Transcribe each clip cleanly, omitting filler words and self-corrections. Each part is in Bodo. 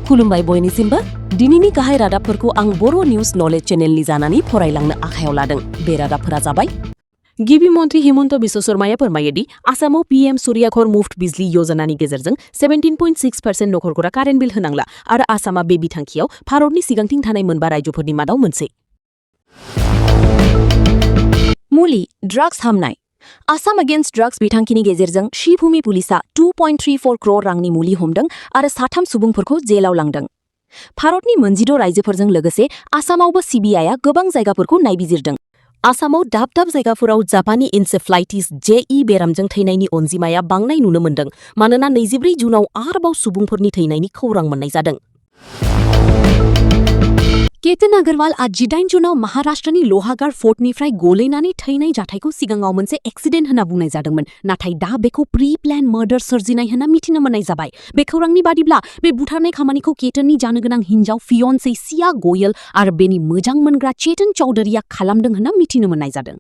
खुलुमबाय बयनिसिमबो दिनैनि गाहाय रादाबफोरखौ आं बर' निउज नलेज चेनेलनि जानानै फरायलांनो आखायाव लादों। बे रादाबफोरा जाबाय गिबि मन्थ्रि हिमन्त बिश्व शर्माया फोरमायोदि आसामाव पीएम सूर्याघर मुफ्त बिजली योजनानि गेजेरजों 17.6% नखरफोरा कारेन्ट बिल होनांला आरो आसामा बे बिथांखियाव भारतनि सिगांथिं थानाय मोनबा रायजोफोरनि मादाव मोनसे। मुलि ड्राग्स हामनाय आसाम अगेन्स्ट ड्राग्स बिथांखिनि गेजेरजों श्रीभूमि पुलिसा 2.34 करोड़ रांनि मुलि हमदों आरो 3 सुबुंफोरखौ जेलाव लांदों। भारतनि 16 रायजोफोरजों लोगोसे आसामावबो सीबीआईआ गोबां जायगाफोरखौ नायबिजिरदों। आसामाव दाब दाब जायगाफोराव जापानी इनसेफ्लाइटिस जेई बेरामजों थैनायनि अनजिमाया बांनाय नुनो मोन्दों मानोना 24 जुनाव आरोबाव सुबुंफोरनि थैनायनि खौरां मोन्नाय जादों। केतन अग्रवाल 18 जुनाव महाराष्ट्रनि लोहागढ़ फोर्टनिफ्राय गोलैनानै थैनाय जाथायखौ सिगाङाव मोनसे एक्सिडेन्ट होनना बुंनाय जादोंमोन, नाथाय दा बेखौ प्रि प्लान मर्डर सोरजिनाय होनना मिथिनो मोननाय जाबाय। बे खौरांनि बादिब्ला बे बुथारनाय खामानिखौ केतननि जानो गोनां हिन्जाव फियन्से सिया गोयल आरो बेनि मोजां मोनग्रा चेतन चौधरीया खालामदों होनना मिथिनो मोननाय जादों।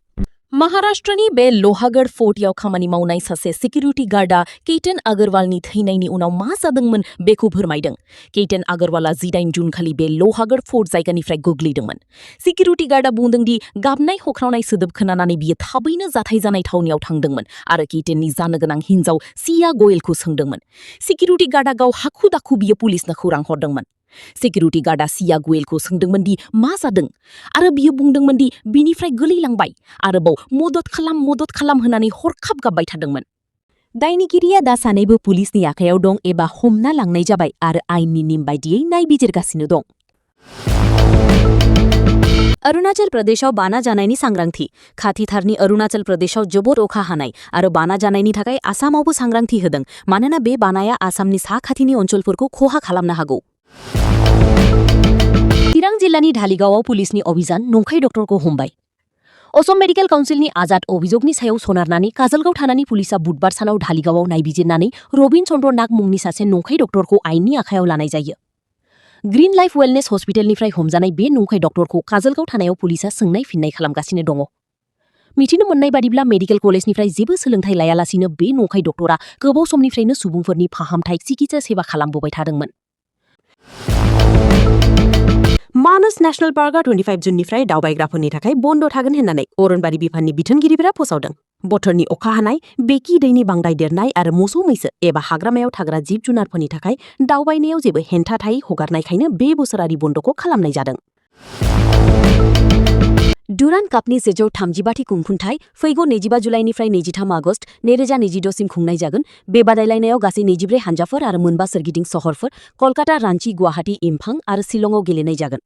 महाराष्ट्रनि बे लोहागढ़ फोर्टयाव खामानि मावनाय सासे सिकिउरिटि गार्डआ केतन अग्रवालनि थैनायनि उनाव मा जादोंमोन बेखौ फोरमायदों। केतन अग्रवालआ 18 जुन खालि बे लोहागढ़ फोर्ट जायगानिफ्राय गोग्लैदोंमोन। सिकिउरिटि गार्डआ बुंदोंदि गाबनाय होख्रावनाय सोदोब खोनानानै बियो थाबैनो जाथाय जानाय थावनियाव थांदोंमोन आरो केतननि जानो गोनां हिन्जाव सिया गोयलखौ सोंदोंमोन। सिकिउरिटि गार्डआ गाव हाखु दाखु बियो पुलिसनो खौरां हरदोंमोन। सिकिउरिटि गार्डआ सिया गोयलखौ सोंदोंमोन दि मा जादों आरो बियो बुंदोंमोन दि बिनिफ्राय गोलैलांबाय आरोबाव मदद खालाम होननानै हरखाब गाबबाय थादोंमोन। दायनिगिरिया दा सानैबो पुलिसनि आखायाव दं एबा हमना लांनाय जाबाय आरो आयेननि नेम बायदियै नायबिजिरगासिनो दं। अरुणाचल प्रदेशआव बाना जानायनि सांग्रांथि खाथिथारनि अरुणाचल प्रदेशआव जोबोद अखा हानाय आरो बाना जानायनि थाखाय आसामावबो सांग्रांथि होदों मानोना बे बानाया आसामनि साखाथिनि ओनसोलफोरखौ खहा खालामनो हागौ। चिरां जिल्लानि धालिगावआव पुलिसनि अभियान नंखाय डक्टरखौ हमबाय। असम मेडिकेल काउन्सिलनि आजाद अभियोगनि सायाव सोनारनानै काजलगाव थानानि पुलिसा बुधबार सानाव धालिगावआव नायबिजिरनानै रबिन चन्द्र नाग मुंनि सासे नंखाय डक्टरखौ आयेननि आखायाव लानाय जायो। ग्रीन लाइफ वेलनेस हस्पिटेलनिफ्राय हमजानाय बे नंखाय डक्टरखौ काजलगाव थानायाव पुलिसा सोंनाय फिननाय खालामगासिनो दङ। मिथिनो मोननाय बादिब्ला मेडिकेल कलेजनिफ्राय जेबो सोलोंथाइ लायालासिनो बे नंखाय डक्टरा गोबाव समनिफ्रायनो सुबुंफोरनि फाहामथाय चिकित्सा सेवा खालामबोबाय थादोंमोन। मानस नेशनेल पार्कआ 25 जुननिफ्राय दावबायग्राफोरनि थाखाय बन्द थागोन होननानै अरनबारि बिफाननि बिथोनगिरिफोरा फोसावदों। बोथोरनि अखा हानाय, बेखि दैनि बांद्राय देरनाय आरो मोसौ मैसो एबा हाग्रामायाव थाग्रा जिब जुनारफोरनि थाखाय दावबायनायाव जेबो हेंथा थायै हगारनायखायनो बे बोसोरारि बन्दखौ खालामनाय जादों। डुरान्ड कापनि 135थि खुंफुंथाय फैगौ 25 जुलाइनिफ्राय 23 आगस्त 2026 सिम खुंनाय जागोन। बे बादायलायनायाव गासै 24 हानजाफोर आरो मोनबा सोरगिदिं सहरफोर कलकाता, रांची, गुवाहाटी, इम्फाल आरो शिलंआव गेलेनाय जागोन।